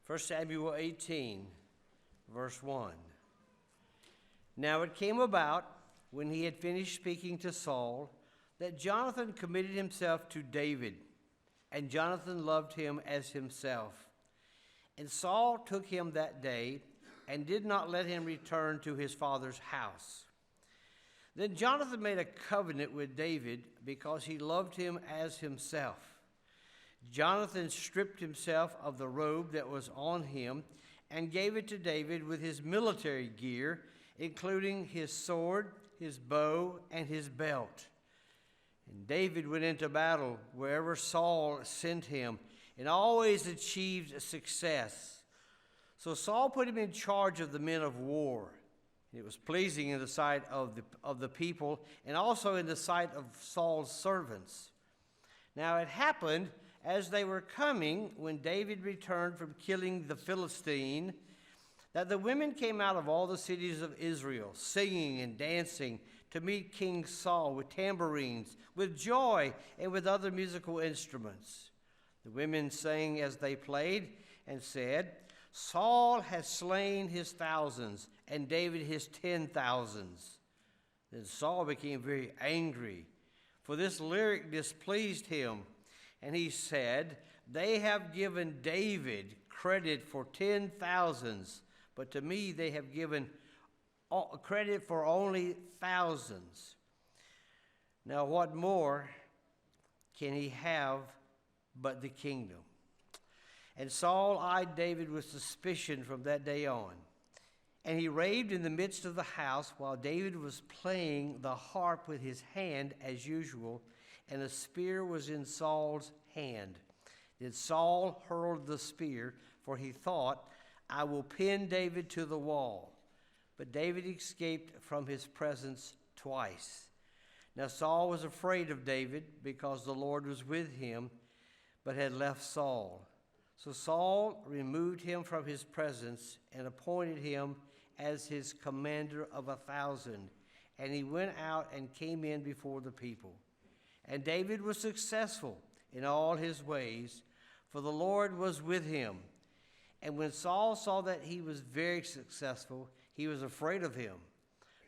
1 Samuel 18, verse 1. Now it came about, when he had finished speaking to Saul, that Jonathon committed himself to David, and Jonathon loved him as himself. And Saul took him that day, and did not let him return to his father's house. Then Jonathon made a covenant with David, because he loved him as himself. Jonathon stripped himself of the robe that was on him and gave it to David with his military gear, including his sword, his bow, and his belt. And David went into battle wherever Saul sent him, and always achieved success. So Saul put him in charge of the men of war. It was pleasing in the sight of the people, and also in the sight of Saul's servants. Now it happened, as they were coming, when David returned from killing the Philistine, that the women came out of all the cities of Israel, singing and dancing to meet King Saul with tambourines, with joy, and with other musical instruments. The women sang as they played and said, "Saul has slain his thousands, and David his 10,000s. Then Saul became very angry, for this lyric displeased him. And he said, "They have given David credit for 10,000s, but to me they have given credit for only thousands. Now what more can he have but the kingdom?" And Saul eyed David with suspicion from that day on. And he raved in the midst of the house while David was playing the harp with his hand as usual, and a spear was in Saul's hand. Then Saul hurled the spear, for he thought, "I will pin David to the wall." But David escaped from his presence twice. Now Saul was afraid of David, because the Lord was with him, but had left Saul. So Saul removed him from his presence and appointed him as his commander of 1,000. And he went out and came in before the people. And David was successful in all his ways, for the Lord was with him. And when Saul saw that he was very successful, he was afraid of him.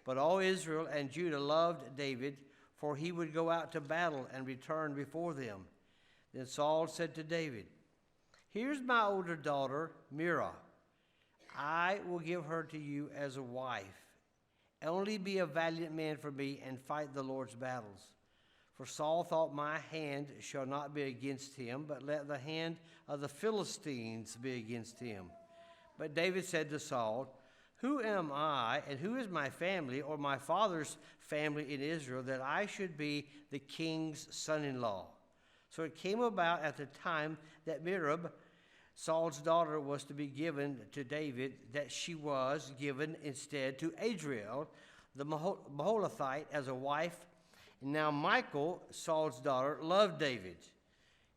But all Israel and Judah loved David, for he would go out to battle and return before them. Then Saul said to David, "Here's my older daughter, Mira. I will give her to you as a wife. Only be a valiant man for me and fight the Lord's battles." For Saul thought, "My hand shall not be against him, but let the hand of the Philistines be against him." But David said to Saul, "Who am I, and who is my family, or my father's family in Israel, that I should be the king's son-in-law?" So it came about at the time that Merab, Saul's daughter, was to be given to David, that she was given instead to Adriel, the Maholathite, as a wife. And now Michal, Saul's daughter, loved David.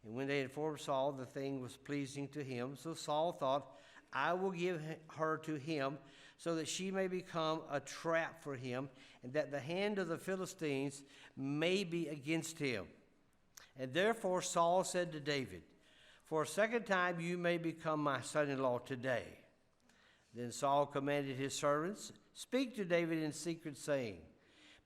And when they informed Saul, the thing was pleasing to him. So Saul thought, "I will give her to him, so that she may become a trap for him, and that the hand of the Philistines may be against him." And therefore Saul said to David, "For a second time you may become my son-in-law today." Then Saul commanded his servants, "Speak to David in secret, saying,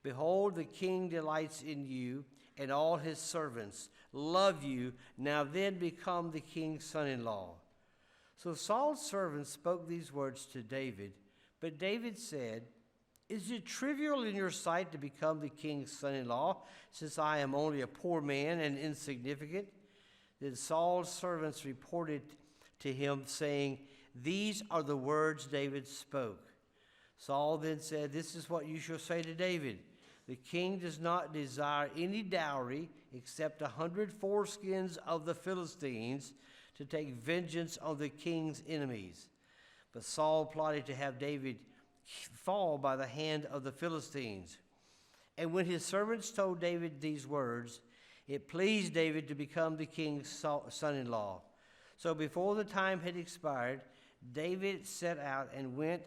'Behold, the king delights in you, and all his servants love you. Now then become the king's son-in-law.'" So Saul's servants spoke these words to David. But David said, "Is it trivial in your sight to become the king's son-in-law, since I am only a poor man and insignificant?" Then Saul's servants reported to him, saying, "These are the words David spoke." Saul then said, "This is what you shall say to David. The king does not desire any dowry except 100 foreskins of the Philistines, to take vengeance on the king's enemies." But Saul plotted to have David fall by the hand of the Philistines. And when his servants told David these words, it pleased David to become the king's son-in-law. So before the time had expired, David set out and went,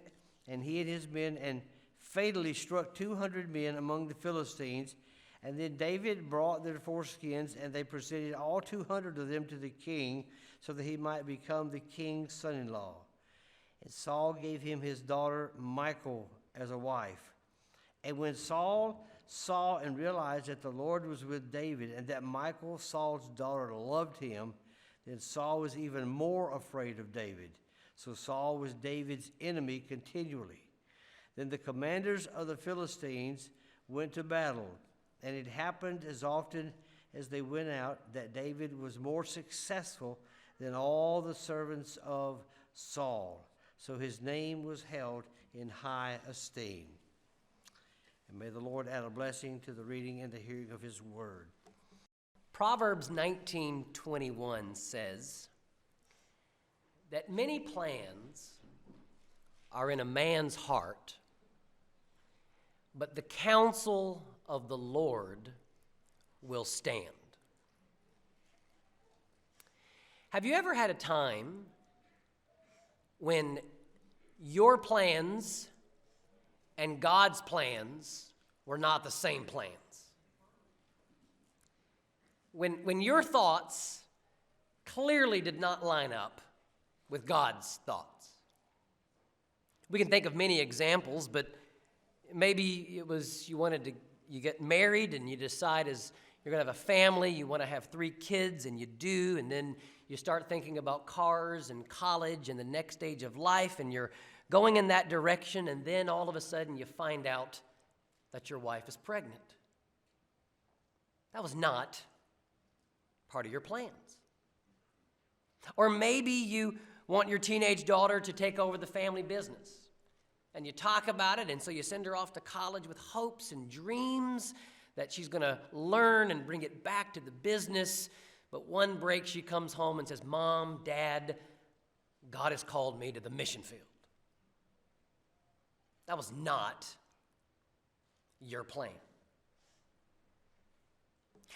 and he and his men, and fatally struck 200 men among the Philistines, And then David brought their foreskins, and they presented all 200 of them to the king, so that he might become the king's son-in-law. And Saul gave him his daughter Michal as a wife. And when Saul saw and realized that the Lord was with David, and that Michal, Saul's daughter, loved him, then Saul was even more afraid of David. So Saul was David's enemy continually. Then the commanders of the Philistines went to battle, and it happened as often as they went out that David was more successful than all the servants of Saul. So his name was held in high esteem. And may the Lord add a blessing to the reading and the hearing of his word. Proverbs 19:21 says that many plans are in a man's heart, but the counsel of the Lord will stand. Have you ever had a time when your plans and God's plans were not the same plans? When your thoughts clearly did not line up with God's thoughts. We can think of many examples, but maybe it was you get married and you decide as you're going to have a family, you want to have 3 kids, and you do, and then you start thinking about cars and college and the next stage of life, and you're going in that direction, and then all of a sudden you find out that your wife is pregnant. That was not part of your plans. Or maybe you want your teenage daughter to take over the family business, and you talk about it, and so you send her off to college with hopes and dreams that she's going to learn and bring it back to the business. But one break, she comes home and says, "Mom, Dad, God has called me to the mission field." That was not your plan.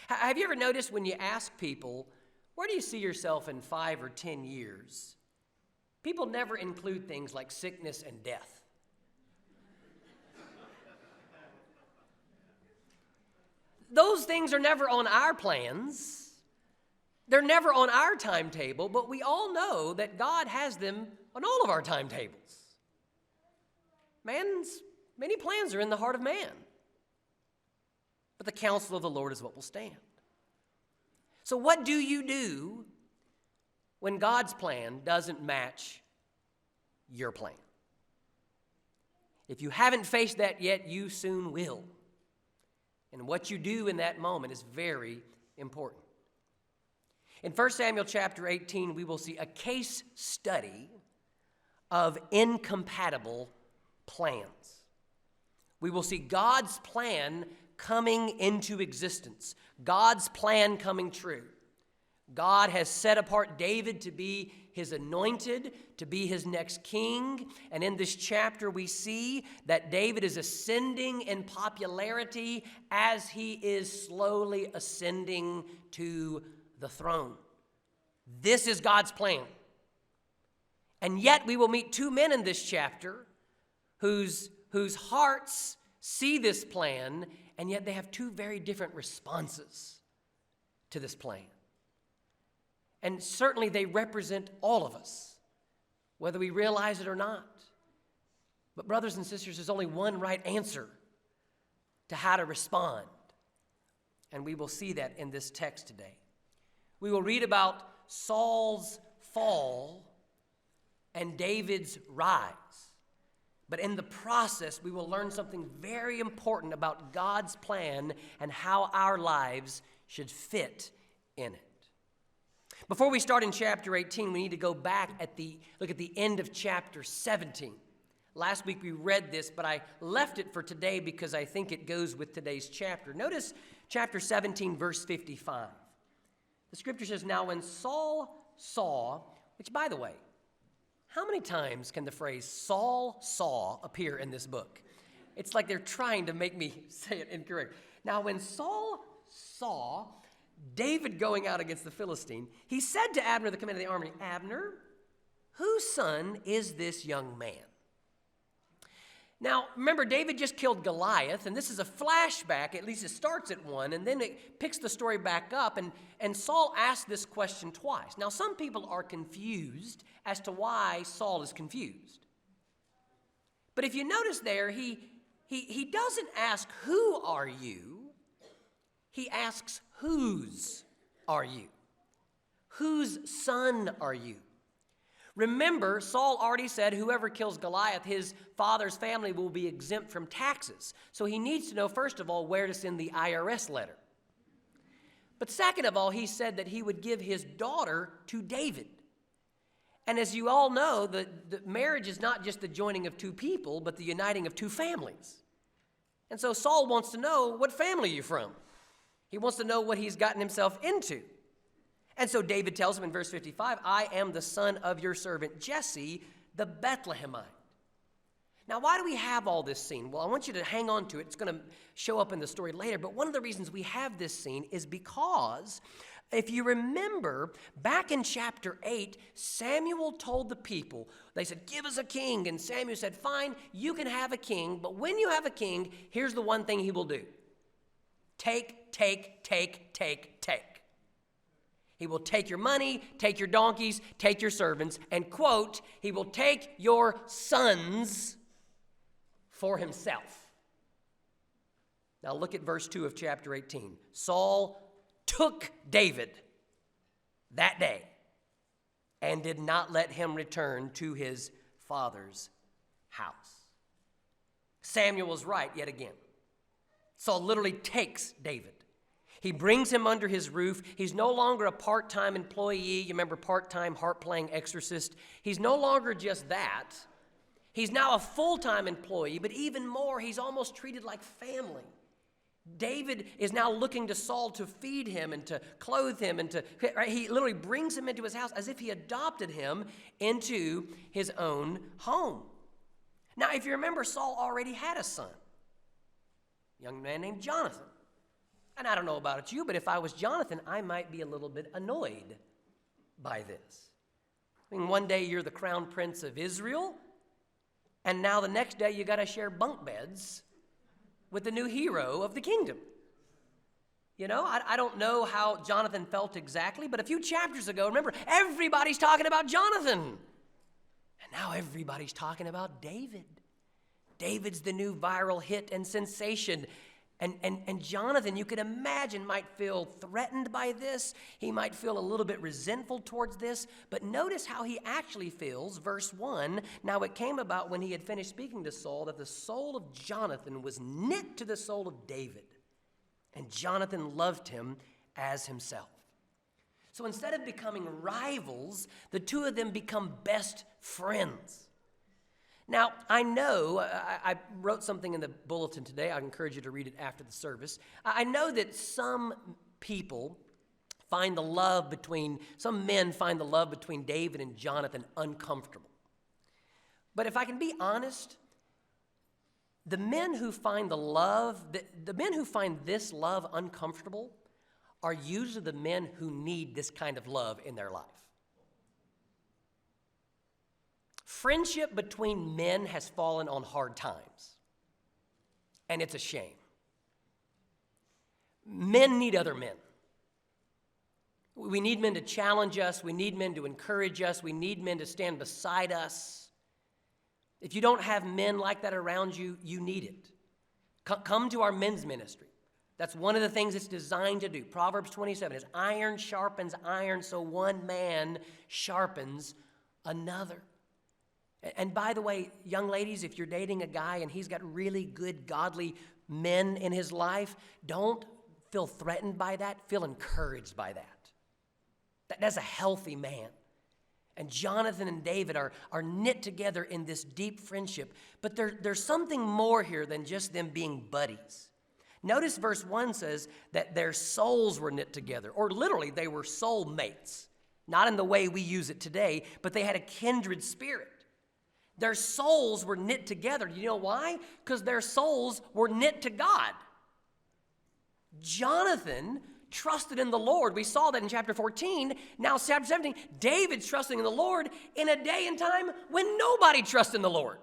Have you ever noticed when you ask people, where do you see yourself in 5 or 10 years? People never include things like sickness and death. Those things are never on our plans. They're never on our timetable, but we all know that God has them on all of our timetables. Many plans are in the heart of man, but the counsel of the Lord is what will stand. So what do you do when God's plan doesn't match your plan? If you haven't faced that yet, you soon will. And what you do in that moment is very important. In 1 Samuel chapter 18, we will see a case study of incompatible plans. We will see God's plan coming into existence, God's plan coming true. God has set apart David to be his anointed, to be his next king. And in this chapter, we see that David is ascending in popularity as he is slowly ascending to the throne. This is God's plan. And yet we will meet 2 men in this chapter whose hearts see this plan, and yet they have 2 very different responses to this plan. And certainly they represent all of us, whether we realize it or not. But brothers and sisters, there's only one right answer to how to respond. And we will see that in this text today. We will read about Saul's fall and David's rise. But in the process, we will learn something very important about God's plan and how our lives should fit in it. Before we start in chapter 18, we need to go back look at the end of chapter 17. Last week we read this, but I left it for today because I think it goes with today's chapter. Notice chapter 17, verse 55. The scripture says, "Now when Saul saw," which, by the way, how many times can the phrase Saul saw appear in this book? It's like they're trying to make me say it incorrect. Now when Saul saw David going out against the Philistine, he said to Abner, the commander of the army, "Abner, whose son is this young man?" Now, remember, David just killed Goliath, and this is a flashback. At least it starts at 1, and then it picks the story back up, and Saul asked this question twice. Now, some people are confused as to why Saul is confused. But if you notice there, he doesn't ask, who are you? He asks, whose are you? Whose son are you? Remember, Saul already said whoever kills Goliath, his father's family will be exempt from taxes. So he needs to know, first of all, where to send the IRS letter. But second of all, he said that he would give his daughter to David. And as you all know, the marriage is not just the joining of two people, but the uniting of two families. And so Saul wants to know, what family you're from. He wants to know what he's gotten himself into. And so David tells him in verse 55, I am the son of your servant Jesse, the Bethlehemite. Now, why do we have all this scene? Well, I want you to hang on to it. It's going to show up in the story later. But one of the reasons we have this scene is because, if you remember, back in chapter 8, Samuel told the people, they said, give us a king. And Samuel said, fine, you can have a king. But when you have a king, here's the one thing he will do. Take, take, take, take, take. He will take your money, take your donkeys, take your servants, and, quote, he will take your sons for himself. Now look at verse 2 of chapter 18. Saul took David that day and did not let him return to his father's house. Samuel was right yet again. Saul literally takes David. He brings him under his roof. He's no longer a part-time employee. You remember part-time harp-playing exorcist? He's no longer just that. He's now a full-time employee, but even more, he's almost treated like family. David is now looking to Saul to feed him and to clothe him and right? He literally brings him into his house as if he adopted him into his own home. Now, if you remember, Saul already had a son, a young man named Jonathon. And I don't know about you, but if I was Jonathon, I might be a little bit annoyed by this. I mean, one day you're the crown prince of Israel, and now the next day you got to share bunk beds with the new hero of the kingdom. You know, I don't know how Jonathon felt exactly, but a few chapters ago, remember, everybody's talking about Jonathon. And now everybody's talking about David. David's the new viral hit and sensation. And Jonathon, you could imagine, might feel threatened by this. He might feel a little bit resentful towards this. But notice how he actually feels. Verse 1, now it came about when he had finished speaking to Saul that the soul of Jonathon was knit to the soul of David. And Jonathon loved him as himself. So instead of becoming rivals, the two of them become best friends. Now, I know, I wrote something in the bulletin today. I encourage you to read it after the service. I know that some people find some men find the love between David and Jonathon uncomfortable. But if I can be honest, the men who find the men who find this love uncomfortable are usually the men who need this kind of love in their life. Friendship between men has fallen on hard times, and it's a shame. Men need other men. We need men to challenge us. We need men to encourage us. We need men to stand beside us. If you don't have men like that around you, you need it. Come to our men's ministry. That's one of the things it's designed to do. Proverbs 27 is iron sharpens iron, so one man sharpens another. And by the way, young ladies, if you're dating a guy and he's got really good, godly men in his life, don't feel threatened by that. Feel encouraged by that. That's a healthy man. And Jonathon and David are knit together in this deep friendship. But there's something more here than just them being buddies. Notice verse 1 says that their souls were knit together, or literally they were soul mates. Not in the way we use it today, but they had a kindred spirit. Their souls were knit together. You know why? Because their souls were knit to God. Jonathon trusted in the Lord. We saw that in chapter 14. Now, chapter 17, David's trusting in the Lord in a day and time when nobody trusts in the Lord.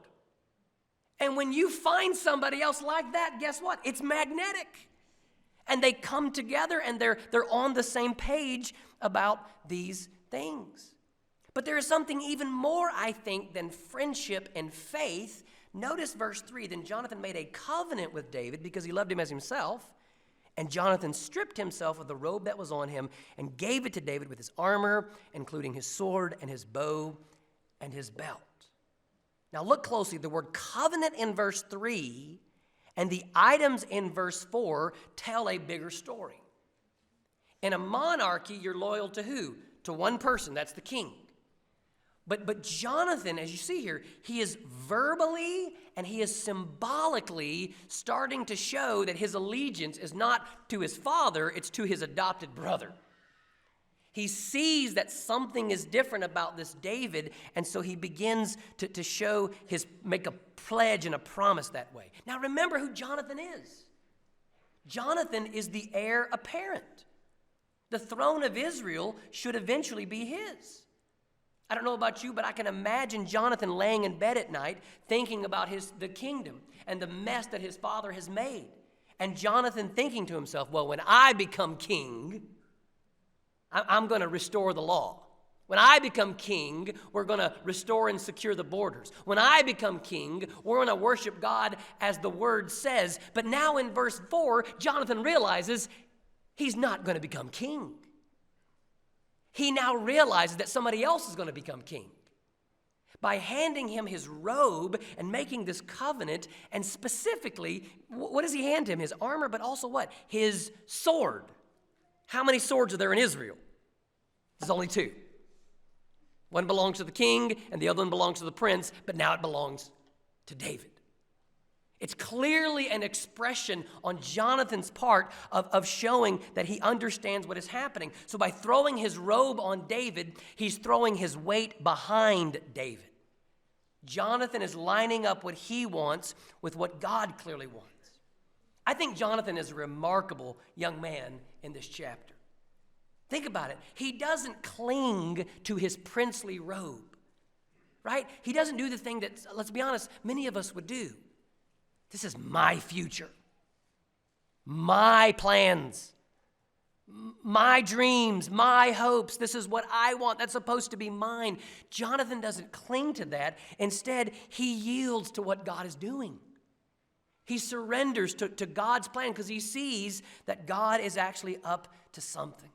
And when you find somebody else like that, guess what? It's magnetic. And they come together and they're on the same page about these things. But there is something even more, I think, than friendship and faith. Notice verse 3. Then Jonathan made a covenant with David because he loved him as himself. And Jonathan stripped himself of the robe that was on him and gave it to David with his armor, including his sword and his bow and his belt. Now look closely. The word covenant in verse 3 and the items in verse 4 tell a bigger story. In a monarchy, you're loyal to who? To one person. That's the king. But Jonathan, as you see here, he is verbally and he is symbolically starting to show that his allegiance is not to his father, it's to his adopted brother. He sees that something is different about this David, and so he begins to make a pledge and a promise that way. Now remember who Jonathan is. Jonathan is the heir apparent. The throne of Israel should eventually be his. I don't know about you, but I can imagine Jonathan laying in bed at night thinking about the kingdom and the mess that his father has made. And Jonathan thinking to himself, well, when I become king, I'm going to restore the law. When I become king, we're going to restore and secure the borders. When I become king, we're going to worship God as the word says. But now in verse 4, Jonathan realizes he's not going to become king. He now realizes that somebody else is going to become king. By handing him his robe and making this covenant, and specifically, what does he hand him? His armor, but also what? His sword. How many swords are there in Israel? There's only two. One belongs to the king, and the other one belongs to the prince, but now it belongs to David. It's clearly an expression on Jonathan's part of showing that he understands what is happening. So by throwing his robe on David, he's throwing his weight behind David. Jonathan is lining up what he wants with what God clearly wants. I think Jonathan is a remarkable young man in this chapter. Think about it. He doesn't cling to his princely robe, right? He doesn't do the thing that, let's be honest, many of us would do. This is my future, my plans, my dreams, my hopes. This is what I want. That's supposed to be mine. Jonathan doesn't cling to that. Instead, he yields to what God is doing. He surrenders to God's plan because he sees that God is actually up to something.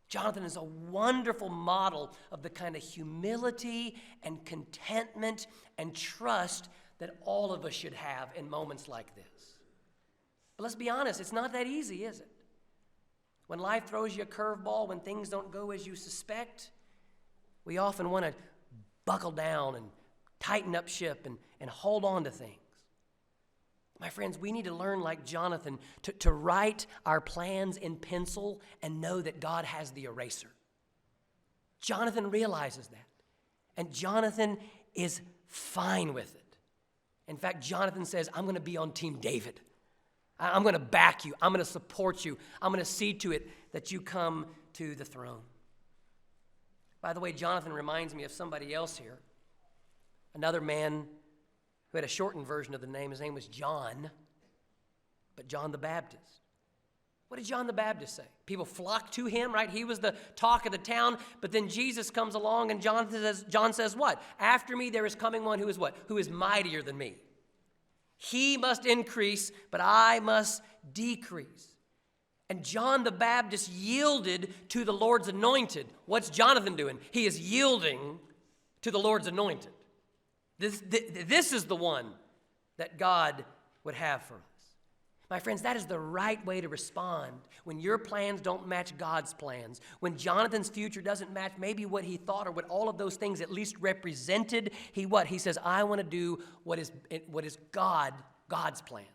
Jonathan is a wonderful model of the kind of humility and contentment and trust that all of us should have in moments like this. But let's be honest, it's not that easy, is it? When life throws you a curveball, when things don't go as you suspect, we often want to buckle down and tighten up ship and hold on to things. My friends, we need to learn, like Jonathan, to write our plans in pencil and know that God has the eraser. Jonathan realizes that. And Jonathan is fine with it. In fact, Jonathan says, I'm going to be on Team David. I'm going to back you. I'm going to support you. I'm going to see to it that you come to the throne. By the way, Jonathan reminds me of somebody else here. Another man who had a shortened version of the name. His name was John, but John the Baptist. What did John the Baptist say? People flocked to him, right? He was the talk of the town, but then Jesus comes along and John says what? After me there is coming one who is what? Who is mightier than me. He must increase, but I must decrease. And John the Baptist yielded to the Lord's anointed. What's Jonathan doing? He is yielding to the Lord's anointed. This is the one that God would have for us. My friends, that is the right way to respond when your plans don't match God's plans. When Jonathan's future doesn't match maybe what he thought or what all of those things at least represented. He says, I want to do what is God's plan.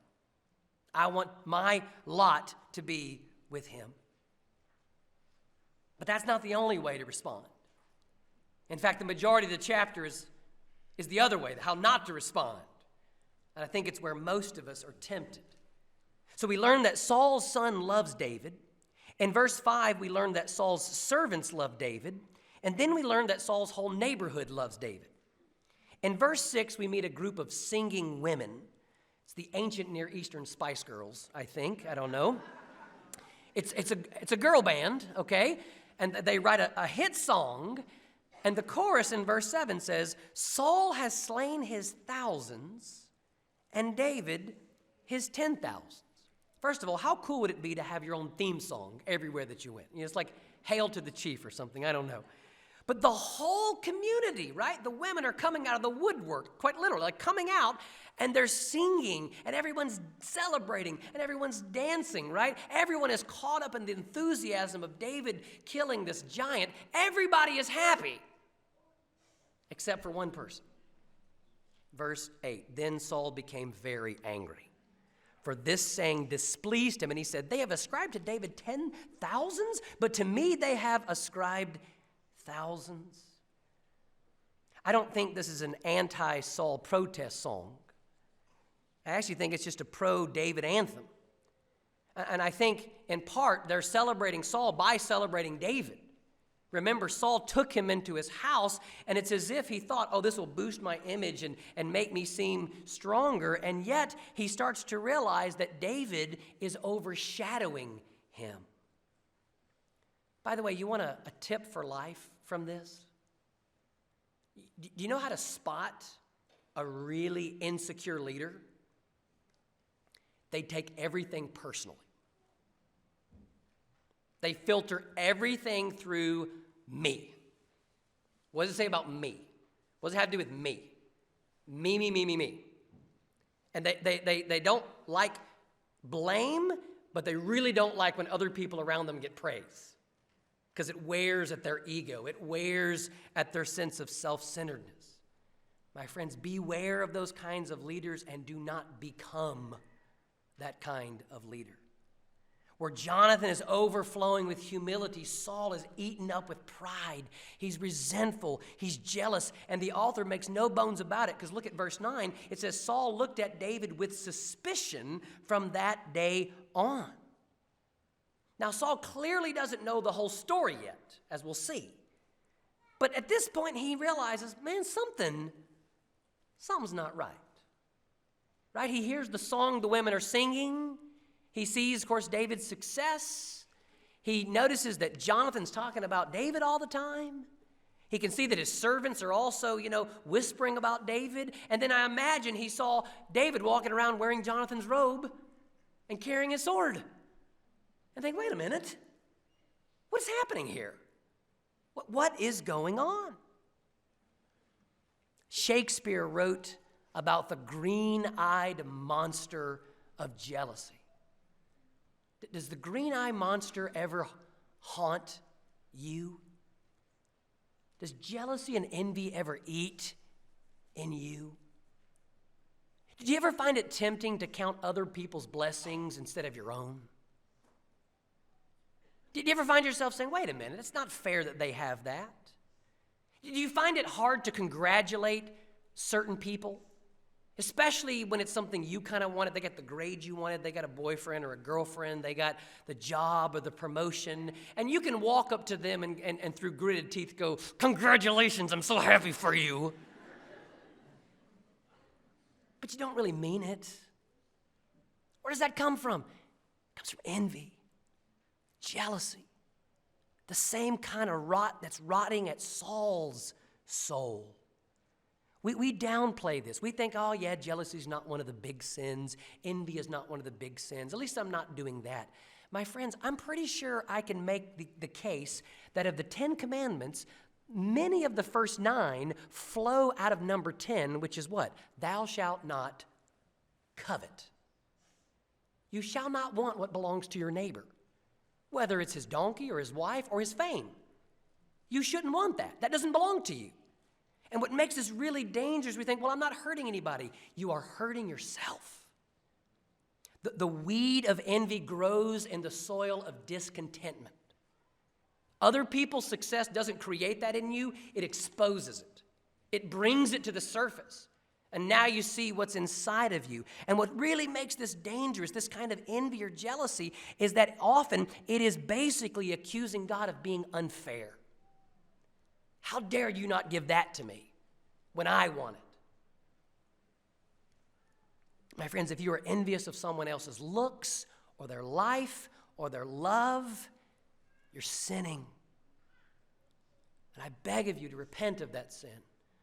I want my lot to be with him. But that's not the only way to respond. In fact, the majority of the chapter is the other way, how not to respond. And I think it's where most of us are tempted. So we learn that Saul's son loves David. In verse 5, we learn that Saul's servants love David. And then we learn that Saul's whole neighborhood loves David. In verse 6, we meet a group of singing women. It's the ancient Near Eastern Spice Girls, I think. I don't know. It's a girl band, okay? And they write a hit song. And the chorus in verse 7 says, Saul has slain his thousands and David his 10,000s. First of all, how cool would it be to have your own theme song everywhere that you went? You know, it's like Hail to the Chief or something, I don't know. But the whole community, right? The women are coming out of the woodwork, quite literally, like coming out, and they're singing, and everyone's celebrating, and everyone's dancing, right? Everyone is caught up in the enthusiasm of David killing this giant. Everybody is happy, except for one person. Verse 8, then Saul became very angry, for this saying displeased him, and he said, they have ascribed to David 10,000s, but to me they have ascribed thousands. I don't think this is an anti-Saul protest song. I actually think it's just a pro-David anthem. And I think, in part, they're celebrating Saul by celebrating David. Remember, Saul took him into his house, and it's as if he thought, oh, this will boost my image and make me seem stronger. And yet, he starts to realize that David is overshadowing him. By the way, you want a tip for life from this? Do you know how to spot a really insecure leader? They take everything personally. They filter everything through me. What does it say about me? What does it have to do with me? Me. And they don't like blame, but they really don't like when other people around them get praise, because it wears at their ego. It wears at their sense of self-centeredness. My friends, beware of those kinds of leaders and do not become that kind of leader. Where Jonathan is overflowing with humility, Saul is eaten up with pride. He's resentful. He's jealous. And the author makes no bones about it, because look at verse 9. It says, Saul looked at David with suspicion from that day on. Now, Saul clearly doesn't know the whole story yet, as we'll see. But at this point, he realizes, man, something's not right. Right? He hears the song the women are singing. He sees, of course, David's success. He notices that Jonathan's talking about David all the time. He can see that his servants are also, whispering about David. And then I imagine he saw David walking around wearing Jonathan's robe and carrying his sword. And think, wait a minute, what's happening here? What is going on? Shakespeare wrote about the green-eyed monster of jealousy. Does the green-eyed monster ever haunt you? Does jealousy and envy ever eat in you? Did you ever find it tempting to count other people's blessings instead of your own? Did you ever find yourself saying, wait a minute, it's not fair that they have that? Do you find it hard to congratulate certain people? Especially when it's something you kind of wanted. They got the grade you wanted. They got a boyfriend or a girlfriend. They got the job or the promotion. And you can walk up to them and through gritted teeth go, congratulations, I'm so happy for you. But you don't really mean it. Where does that come from? It comes from envy, jealousy, the same kind of rot that's rotting at Saul's soul. We downplay this. We think, oh yeah, jealousy is not one of the big sins. Envy is not one of the big sins. At least I'm not doing that. My friends, I'm pretty sure I can make the case that of the 10 commandments, many of the first 9 flow out of number 10, which is what? Thou shalt not covet. You shall not want what belongs to your neighbor, whether it's his donkey or his wife or his fame. You shouldn't want that. That doesn't belong to you. And what makes this really dangerous, we think, well, I'm not hurting anybody. You are hurting yourself. The weed of envy grows in the soil of discontentment. Other people's success doesn't create that in you. It exposes it. It brings it to the surface. And now you see what's inside of you. And what really makes this dangerous, this kind of envy or jealousy, is that often it is basically accusing God of being unfair. How dare you not give that to me when I want it? My friends, if you are envious of someone else's looks or their life or their love, you're sinning. And I beg of you to repent of that sin.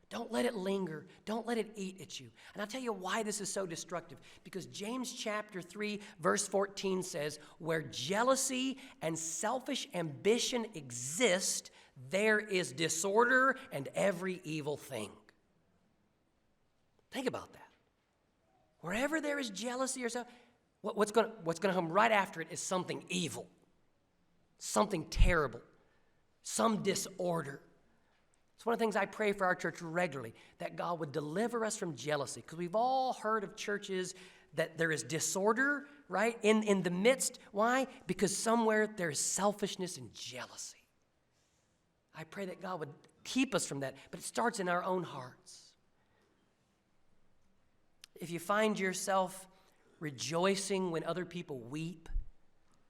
Don't let it linger. Don't let it eat at you. And I'll tell you why this is so destructive. Because James chapter 3, verse 14 says, where jealousy and selfish ambition exist, there is disorder and every evil thing. Think about that. Wherever there is jealousy or so, what's going to come right after it is something evil, something terrible, some disorder. It's one of the things I pray for our church regularly, that God would deliver us from jealousy, because we've all heard of churches that there is disorder, right, in the midst. Why? Because somewhere there is selfishness and jealousy. I pray that God would keep us from that, but it starts in our own hearts. If you find yourself rejoicing when other people weep,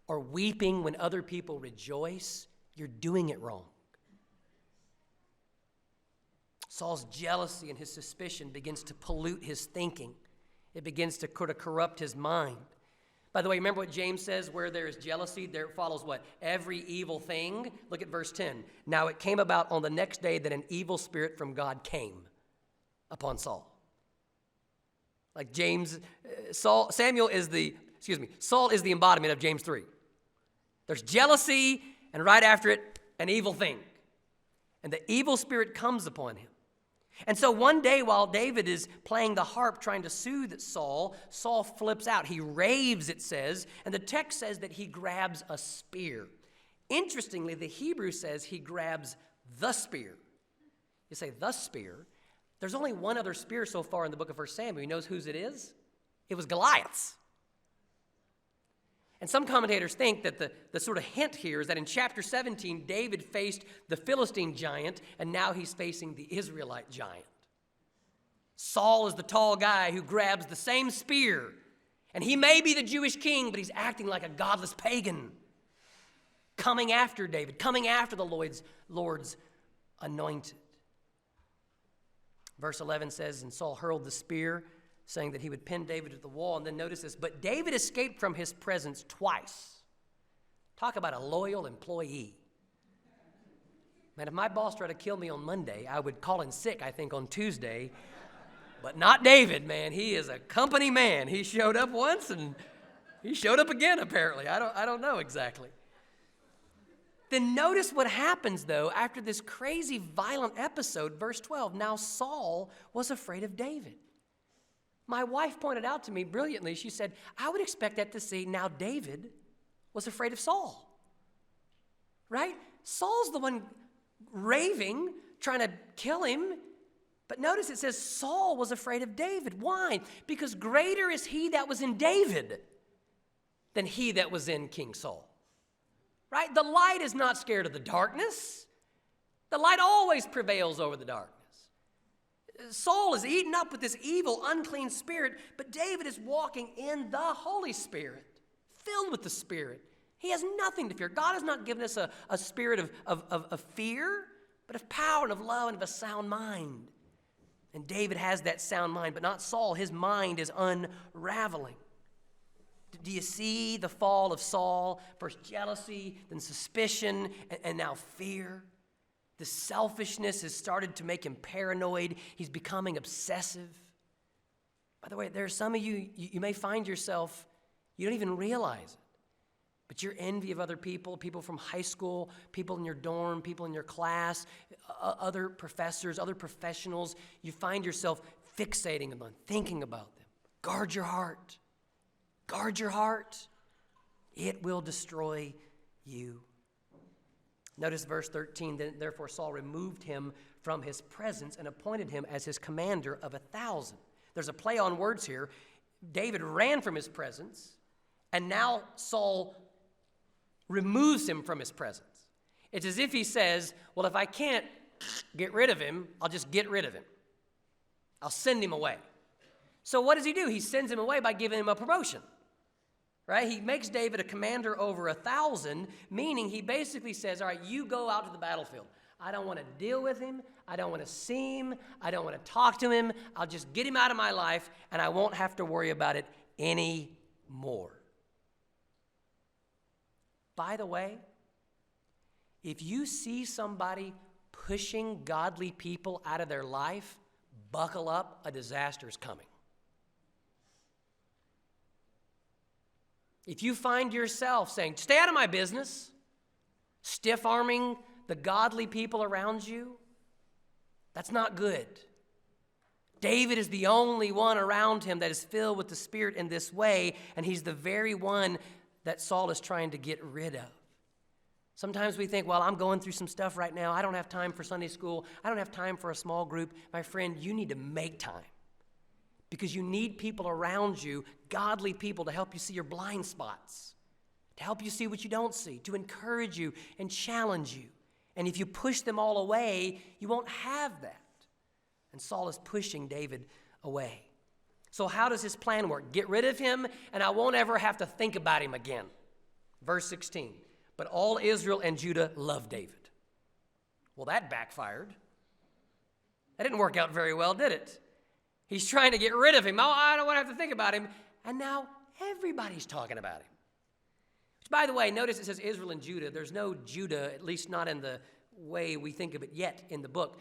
or weeping when other people rejoice, you're doing it wrong. Saul's jealousy and his suspicion begins to pollute his thinking. It begins to corrupt his mind. By the way, remember what James says, where there is jealousy, there follows what? Every evil thing. Look at verse 10. Now it came about on the next day that an evil spirit from God came upon Saul. Like Saul is the embodiment of James 3. There's jealousy, and right after it, an evil thing. And the evil spirit comes upon him. And so one day while David is playing the harp trying to soothe Saul, Saul flips out. He raves, it says, and the text says that he grabs a spear. Interestingly, the Hebrew says he grabs the spear. You say, the spear? There's only one other spear so far in the book of 1 Samuel. You know whose it is? It was Goliath's. And some commentators think that the sort of hint here is that in chapter 17, David faced the Philistine giant, and now he's facing the Israelite giant. Saul is the tall guy who grabs the same spear, and he may be the Jewish king, but he's acting like a godless pagan, coming after David, coming after the Lord's anointed. Verse 11 says, and Saul hurled the spear, saying that he would pin David to the wall. And then notice this, but David escaped from his presence twice. Talk about a loyal employee. Man, if my boss tried to kill me on Monday, I would call in sick, I think, on Tuesday. But not David, man. He is a company man. He showed up once, and he showed up again, apparently. I don't know exactly. Then notice what happens, though, after this crazy, violent episode. Verse 12, now Saul was afraid of David. My wife pointed out to me brilliantly, she said, I would expect that to say, now David was afraid of Saul. Right? Saul's the one raving, trying to kill him. But notice it says Saul was afraid of David. Why? Because greater is he that was in David than he that was in King Saul. Right? The light is not scared of the darkness. The light always prevails over the darkness. Saul is eaten up with this evil, unclean spirit, but David is walking in the Holy Spirit, filled with the Spirit. He has nothing to fear. God has not given us a spirit of fear, but of power and of love and of a sound mind. And David has that sound mind, but not Saul. His mind is unraveling. Do you see the fall of Saul? First jealousy, then suspicion, and now fear. The selfishness has started to make him paranoid. He's becoming obsessive. By the way, there are some of you may find yourself, you don't even realize it, but your envy of other people from high school, people in your dorm, people in your class, other professors, other professionals, you find yourself fixating on them, thinking about them. Guard your heart. Guard your heart. It will destroy you. Notice verse 13, therefore Saul removed him from his presence and appointed him as his commander of 1,000. There's a play on words here. David ran from his presence, and now Saul removes him from his presence. It's as if he says, well, if I can't get rid of him, I'll just get rid of him. I'll send him away. So what does he do? He sends him away by giving him a promotion. Right? He makes David a commander over 1,000, meaning he basically says, all right, you go out to the battlefield. I don't want to deal with him. I don't want to see him. I don't want to talk to him. I'll just get him out of my life, and I won't have to worry about it anymore. By the way, if you see somebody pushing godly people out of their life, buckle up, a disaster is coming. If you find yourself saying, stay out of my business, stiff-arming the godly people around you, that's not good. David is the only one around him that is filled with the Spirit in this way, and he's the very one that Saul is trying to get rid of. Sometimes we think, well, I'm going through some stuff right now. I don't have time for Sunday school. I don't have time for a small group. My friend, you need to make time because you need people around you, godly people, to help you see your blind spots, to help you see what you don't see, to encourage you and challenge you. And if you push them all away, you won't have that. And Saul is pushing David away. So how does his plan work? Get rid of him, and I won't ever have to think about him again. Verse 16. But all Israel and Judah loved David. Well, that backfired. That didn't work out very well, did it? He's trying to get rid of him. Oh, I don't want to have to think about him. And now everybody's talking about him. Which, by the way, notice it says Israel and Judah. There's no Judah, at least not in the way we think of it yet in the book.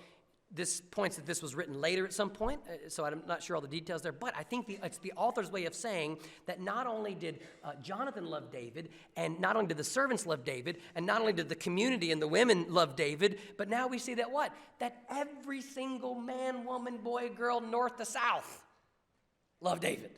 This points that this was written later at some point, so I'm not sure all the details there, but I think it's the author's way of saying that not only did Jonathon love David, and not only did the servants love David, and not only did the community and the women love David, but now we see that what? That every single man, woman, boy, girl, north to south love David.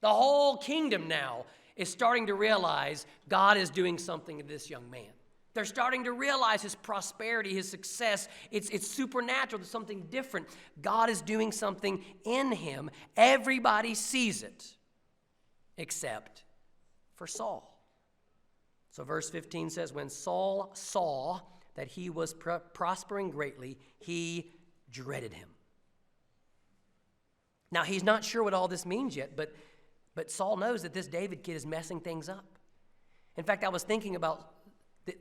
The whole kingdom now is starting to realize God is doing something to this young man. They're starting to realize his prosperity, his success. It's supernatural. There's something different. God is doing something in him. Everybody sees it except for Saul. So verse 15 says, when Saul saw that he was prospering greatly, he dreaded him. Now, he's not sure what all this means yet, but Saul knows that this David kid is messing things up. In fact, I was thinking about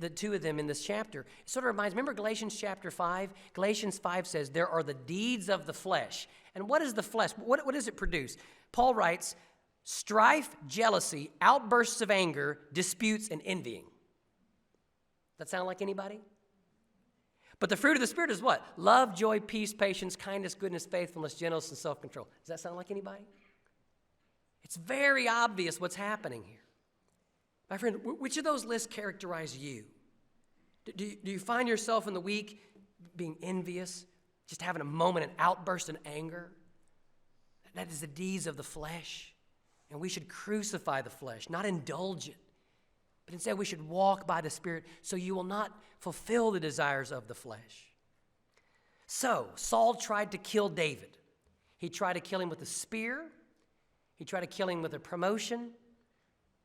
the two of them in this chapter. It sort of reminds, remember Galatians chapter 5? Galatians 5 says, there are the deeds of the flesh. And what is the flesh? What does it produce? Paul writes, strife, jealousy, outbursts of anger, disputes, and envying. Does that sound like anybody? But the fruit of the Spirit is what? Love, joy, peace, patience, kindness, goodness, faithfulness, gentleness, and self-control. Does that sound like anybody? It's very obvious what's happening here. My friend, which of those lists characterize you? Do you find yourself in the week being envious, just having a moment, an outburst in anger? That is the deeds of the flesh. And we should crucify the flesh, not indulge it. But instead we should walk by the Spirit so you will not fulfill the desires of the flesh. So, Saul tried to kill David. He tried to kill him with a spear. He tried to kill him with a promotion.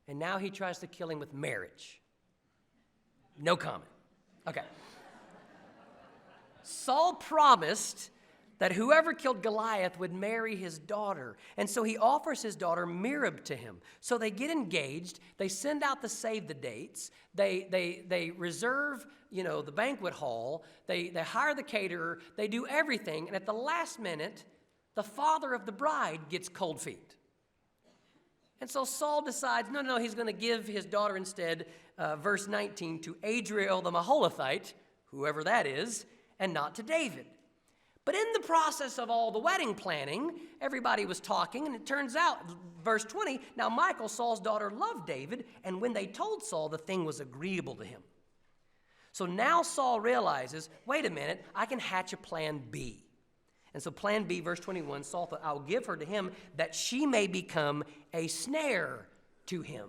And now he tries to kill him with marriage. No comment. Okay. Saul promised that whoever killed Goliath would marry his daughter. And so he offers his daughter Merab to him. So they get engaged. They send out the save the dates. They reserve, the banquet hall. They hire the caterer. They do everything. And at the last minute, the father of the bride gets cold feet. And so Saul decides, no, he's going to give his daughter instead, verse 19, to Adriel the Maholathite, whoever that is, and not to David. But in the process of all the wedding planning, everybody was talking, and it turns out, verse 20, now Michal, Saul's daughter, loved David, and when they told Saul, the thing was agreeable to him. So now Saul realizes, wait a minute, I can hatch a plan B. And so plan B, verse 21, Saul thought, I'll give her to him that she may become a snare to him.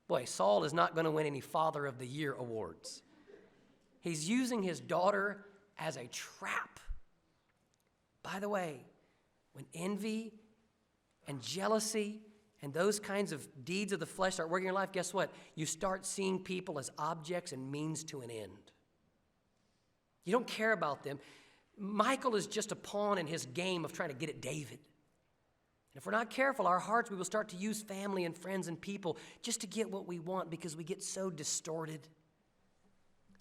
Boy, Saul is not going to win any Father of the Year awards. He's using his daughter as a trap. By the way, when envy and jealousy and those kinds of deeds of the flesh start working in your life, guess what? You start seeing people as objects and means to an end. You don't care about them. Michal is just a pawn in his game of trying to get at David. And if we're not careful, our hearts, we will start to use family and friends and people just to get what we want because we get so distorted.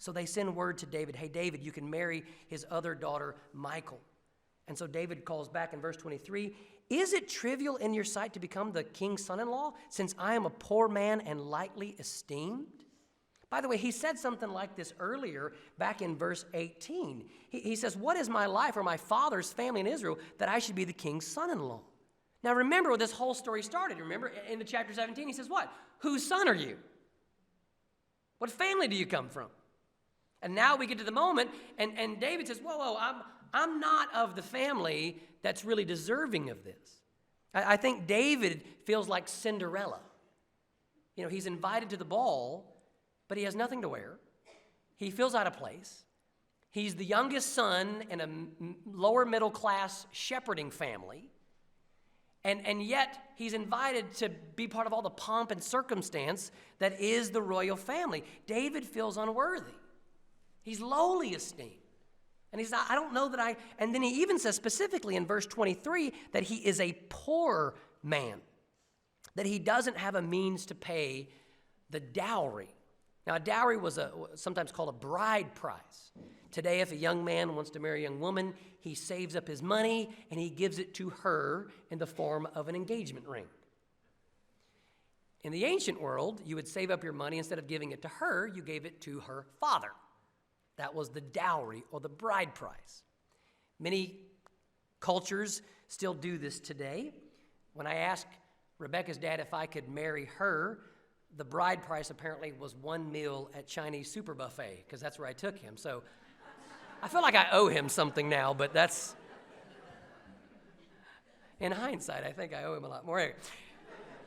So they send word to David, hey, David, you can marry his other daughter, Michal. And so David calls back in verse 23, is it trivial in your sight to become the king's son-in-law, since I am a poor man and lightly esteemed? By the way, he said something like this earlier back in verse 18. He says, what is my life or my father's family in Israel that I should be the king's son-in-law? Now remember where this whole story started. Remember in the chapter 17, he says what? Whose son are you? What family do you come from? And now we get to the moment, and David says, whoa, I'm not of the family that's really deserving of this. I think David feels like Cinderella. You know, he's invited to the ball, but he has nothing to wear. He feels out of place. He's the youngest son in a lower middle class shepherding family. And yet he's invited to be part of all the pomp and circumstance that is the royal family. David feels unworthy. He's lowly esteemed. And he's not, I don't know that I, and then he even says specifically in verse 23 that he is a poor man, that he doesn't have a means to pay the dowry. Now, a dowry was sometimes called a bride price. Today, if a young man wants to marry a young woman, he saves up his money and he gives it to her in the form of an engagement ring. In the ancient world, you would save up your money. Instead of giving it to her, you gave it to her father. That was the dowry or the bride price. Many cultures still do this today. When I asked Rebecca's dad if I could marry her, the bride price apparently was one meal at Chinese Super Buffet, because that's where I took him. So I feel like I owe him something now, but that's, in hindsight, I think I owe him a lot more.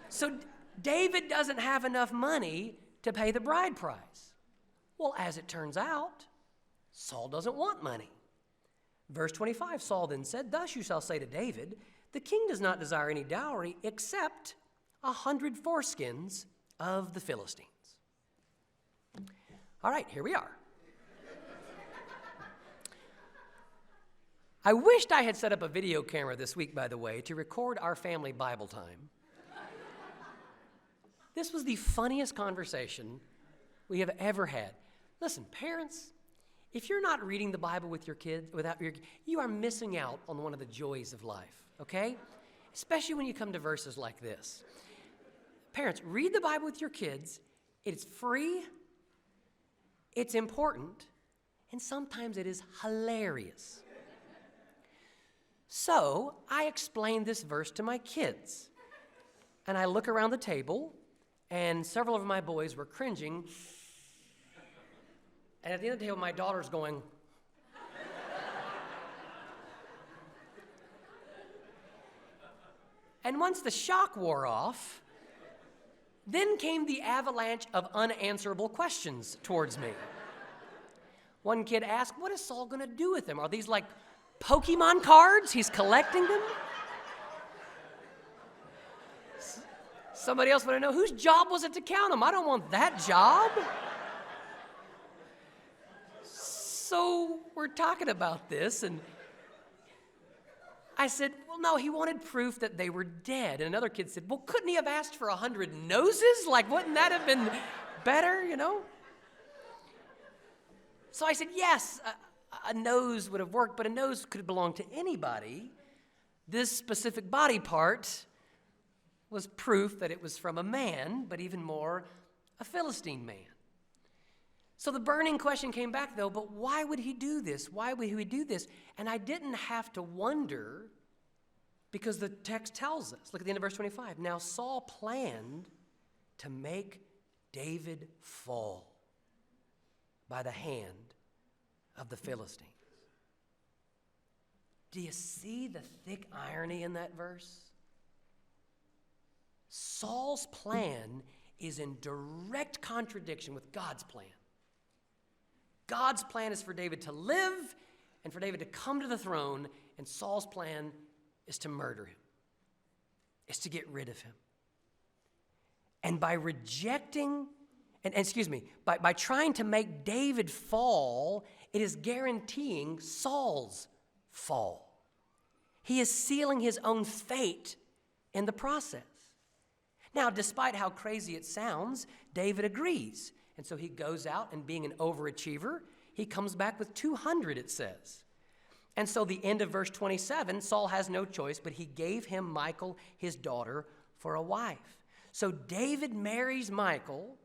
So David doesn't have enough money to pay the bride price. Well, as it turns out, Saul doesn't want money. Verse 25, Saul then said, thus you shall say to David, the king does not desire any dowry except 100 foreskins of the Philistines. All right, here we are. I wished I had set up a video camera this week, by the way, to record our family Bible time. This was the funniest conversation we have ever had. Listen, parents, if you're not reading the Bible with your kids, you are missing out on one of the joys of life, okay? Especially when you come to verses like this. Parents, read the Bible with your kids. It's free, it's important, and sometimes it is hilarious. So I explained this verse to my kids, and I look around the table, and several of my boys were cringing. And at the end of the table, my daughter's going. And once the shock wore off, then came the avalanche of unanswerable questions towards me. One kid asked, what is Saul going to do with them? Are these like Pokemon cards? He's collecting them? Somebody else wanted to know, whose job was it to count them? I don't want that job. So we're talking about this, and I said, well, no, he wanted proof that they were dead. And another kid said, well, couldn't he have asked for 100 noses? Like, wouldn't that have been better, you know? So I said, yes, a nose would have worked, but a nose could belong to anybody. This specific body part was proof that it was from a man, but even more, a Philistine man. So the burning question came back, though, but why would he do this? Why would he do this? And I didn't have to wonder, because the text tells us. Look at the end of verse 25. Now Saul planned to make David fall by the hand of the Philistines. Do you see the thick irony in that verse? Saul's plan is in direct contradiction with God's plan. God's plan is for David to live and for David to come to the throne, and Saul's plan is to murder him, is to get rid of him. And by rejecting, by trying to make David fall, it is guaranteeing Saul's fall. He is sealing his own fate in the process. Now, despite how crazy it sounds, David agrees. And so he goes out, and being an overachiever, he comes back with 200, it says. And so the end of verse 27, Saul has no choice, but he gave him Michal, his daughter, for a wife. So David marries Michal,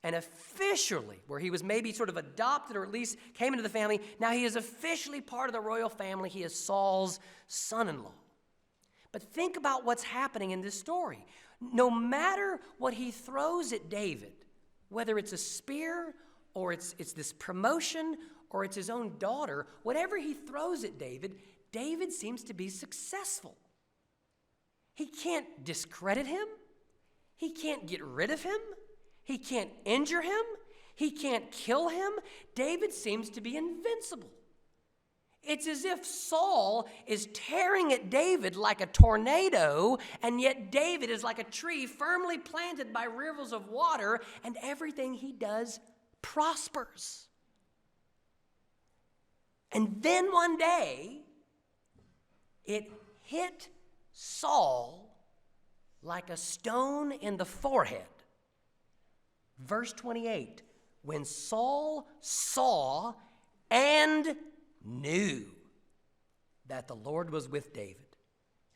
and officially, where he was maybe sort of adopted or at least came into the family, now he is officially part of the royal family. He is Saul's son-in-law. But think about what's happening in this story. No matter what he throws at David, whether it's a spear or it's this promotion or it's his own daughter, whatever he throws at David, David seems to be successful. He can't discredit him. He can't get rid of him. He can't injure him. He can't kill him. David seems to be invincible. It's as if Saul is tearing at David like a tornado, and yet David is like a tree firmly planted by rivers of water, and everything he does prospers. And then one day, it hit Saul like a stone in the forehead. Verse 28, when Saul saw and knew that the Lord was with David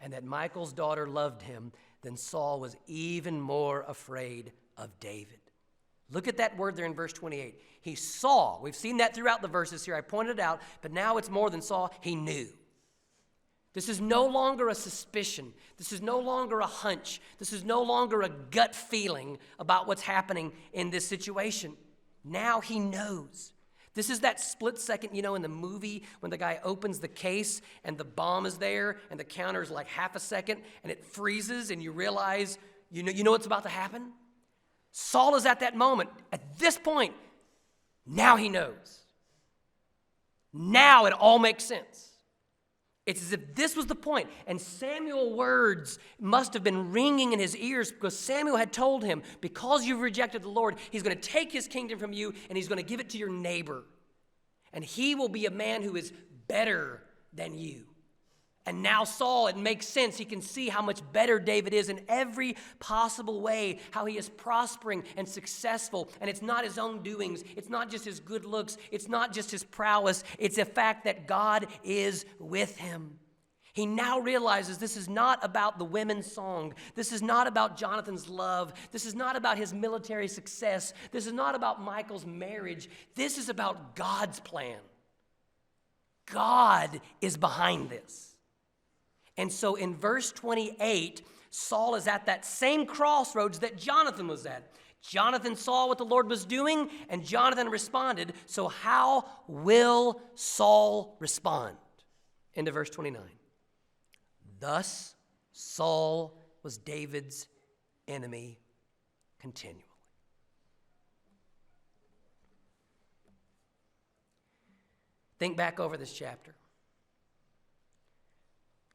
and that Michal's daughter loved him, then Saul was even more afraid of David. Look at that word there in verse 28. He saw. We've seen that throughout the verses here. I pointed it out, but now it's more than saw. He knew. This is no longer a suspicion. This is no longer a hunch. This is no longer a gut feeling about what's happening in this situation. Now he knows. This is that split second, in the movie when the guy opens the case and the bomb is there and the counter is like half a second and it freezes and you realize, you know what's about to happen? Saul is at that moment. At this point, now he knows. Now it all makes sense. It's as if this was the point. And Samuel's words must have been ringing in his ears because Samuel had told him, because you've rejected the Lord, he's going to take his kingdom from you and he's going to give it to your neighbor. And he will be a man who is better than you. And now Saul, it makes sense. He can see how much better David is in every possible way, how he is prospering and successful. And it's not his own doings. It's not just his good looks. It's not just his prowess. It's the fact that God is with him. He now realizes this is not about the women's song. This is not about Jonathan's love. This is not about his military success. This is not about Michal's marriage. This is about God's plan. God is behind this. And so in verse 28, Saul is at that same crossroads that Jonathan was at. Jonathan saw what the Lord was doing, and Jonathan responded. So how will Saul respond? Into verse 29. Thus Saul was David's enemy continually. Think back over this chapter.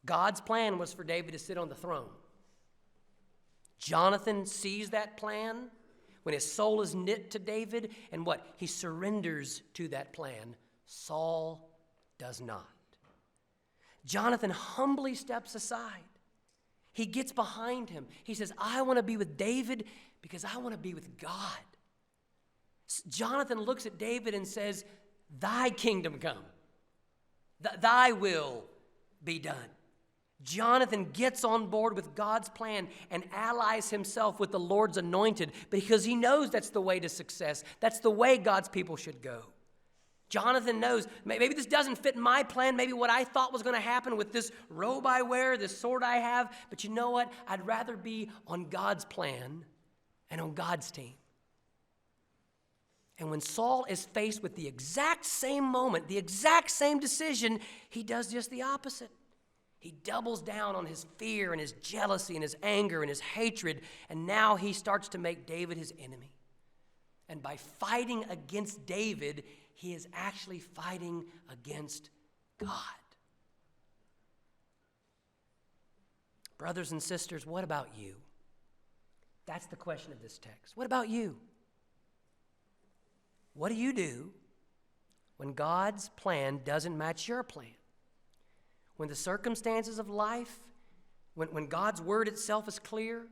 God's plan was for David to sit on the throne. Jonathan sees that plan when his soul is knit to David, and what? He surrenders to that plan. Saul does not. Jonathan humbly steps aside. He gets behind him. He says, I want to be with David because I want to be with God. Jonathan looks at David and says, thy kingdom come. Thy will be done. Jonathan gets on board with God's plan and allies himself with the Lord's anointed because he knows that's the way to success. That's the way God's people should go. Jonathan knows, maybe this doesn't fit my plan, maybe what I thought was going to happen with this robe I wear, this sword I have, but you know what? I'd rather be on God's plan and on God's team. And when Saul is faced with the exact same moment, the exact same decision, he does just the opposite. He doubles down on his fear and his jealousy and his anger and his hatred, and now he starts to make David his enemy. And by fighting against David, he is actually fighting against God. Brothers and sisters, what about you? That's the question of this text. What about you? What do you do when God's plan doesn't match your plan? When the circumstances of life, when God's word itself is clear,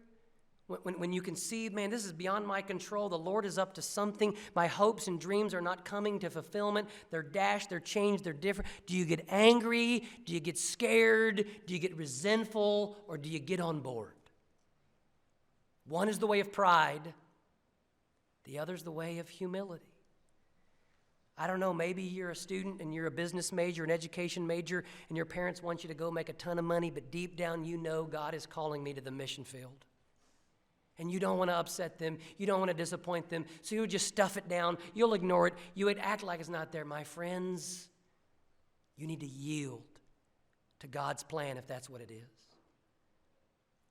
When you can see, man, this is beyond my control. The Lord is up to something. My hopes and dreams are not coming to fulfillment. They're dashed, they're changed, they're different. Do you get angry? Do you get scared? Do you get resentful? Or do you get on board? One is the way of pride. The other is the way of humility. I don't know, maybe you're a student and you're a business major, an education major, and your parents want you to go make a ton of money, but deep down you know God is calling me to the mission field. And you don't want to upset them. You don't want to disappoint them. So you'll just stuff it down. You'll ignore it. You would act like it's not there. My friends, you need to yield to God's plan if that's what it is.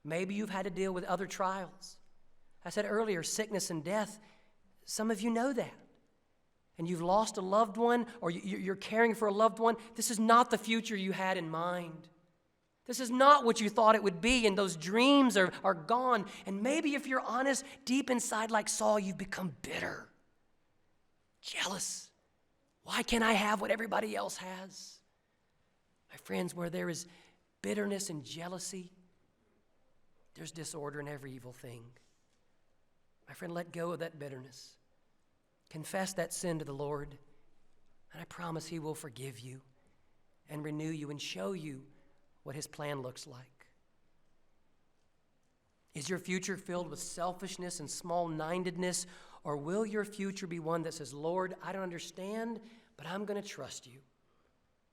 Maybe you've had to deal with other trials. I said earlier, sickness and death. Some of you know that. And you've lost a loved one, or you're caring for a loved one. This is not the future you had in mind. This is not what you thought it would be, and those dreams are gone. And maybe if you're honest, deep inside like Saul, you've become bitter, jealous. Why can't I have what everybody else has? My friends, where there is bitterness and jealousy, there's disorder in every evil thing. My friend, let go of that bitterness. Confess that sin to the Lord, and I promise He will forgive you and renew you and show you what His plan looks like. Is your future filled with selfishness and small-mindedness, or will your future be one that says, Lord, I don't understand, but I'm going to trust you.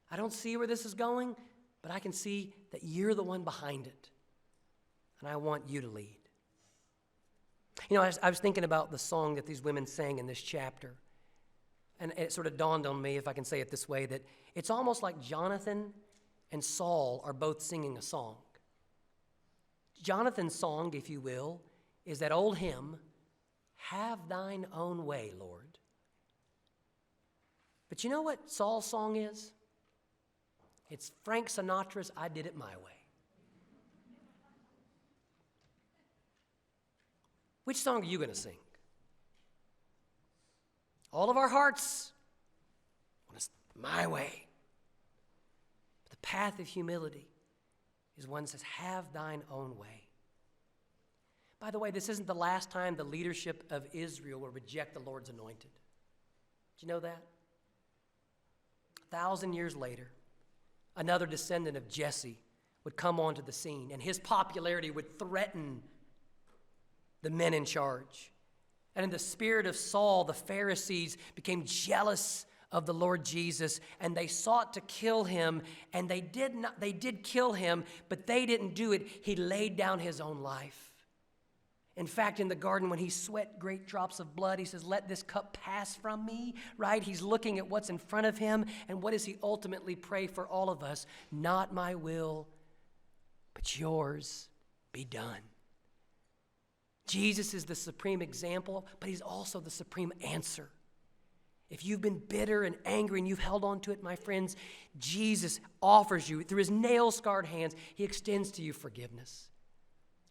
I don't see where this is going, but I can see that you're the one behind it, and I want you to lead. You know, I was thinking about the song that these women sang in this chapter, and it sort of dawned on me, if I can say it this way, that it's almost like Jonathon and Saul are both singing a song. Jonathan's song, if you will, is that old hymn, "Have thine own way, Lord." But you know what Saul's song is? It's Frank Sinatra's "I Did It My Way." Which song are you going to sing? All of our hearts want us my way. The path of humility is one that says, have thine own way. By the way, this isn't the last time the leadership of Israel will reject the Lord's anointed. Did you know that? 1,000 years later, another descendant of Jesse would come onto the scene, and his popularity would threaten the men in charge. And in the spirit of Saul, the Pharisees became jealous of the Lord Jesus, and they sought to kill him, and they did kill him, but they didn't do it. He laid down his own life. In fact, in the garden, when he sweat great drops of blood, he says, let this cup pass from me, right? He's looking at what's in front of him, and what does he ultimately pray for all of us? Not my will, but yours be done. Jesus is the supreme example, but he's also the supreme answer. If you've been bitter and angry and you've held on to it, my friends, Jesus offers you, through his nail-scarred hands, he extends to you forgiveness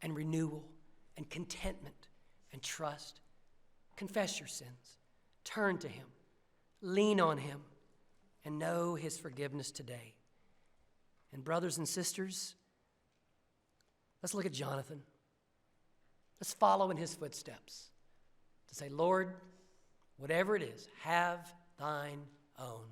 and renewal and contentment and trust. Confess your sins. Turn to him. Lean on him and know his forgiveness today. And brothers and sisters, let's look at Jonathon. Let's follow in his footsteps to say, Lord, whatever it is, have thine own